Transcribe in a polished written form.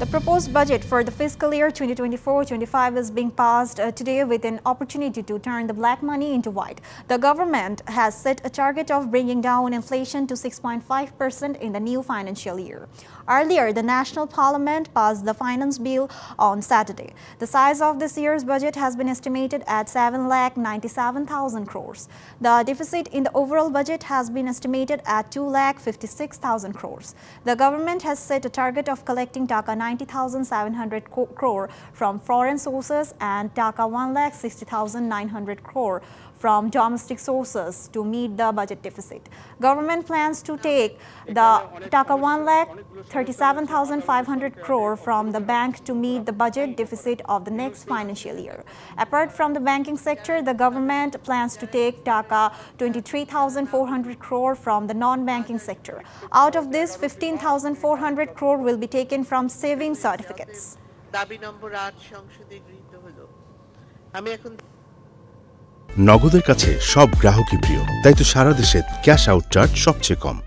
The proposed budget for the fiscal year 2024-25 is being passed today with an opportunity to turn the black money into white. The government has set a target of bringing down inflation to 6.5% in the new financial year. Earlier, the National Parliament passed the finance bill on Saturday. The size of this year's budget has been estimated at 7,97,000 crores. The deficit in the overall budget has been estimated at 2,56,000 crores. The government has set a target of collecting Taka 90,700 crore from foreign sources and Taka 1,60,900 crore from domestic sources to meet the budget deficit. Government plans to take the Taka 1,37,500 crore from the bank to meet the budget deficit of the next financial year. Apart from the banking sector, the government plans to take Taka 23,400 crore from the non-banking sector. Out of this, 15,400 crore will be taken from saving certificates. নগদের কাছে সব গ্রাহকই প্রিয়, তাই তো সারা দেশে cash out charge সবচেয়ে কম।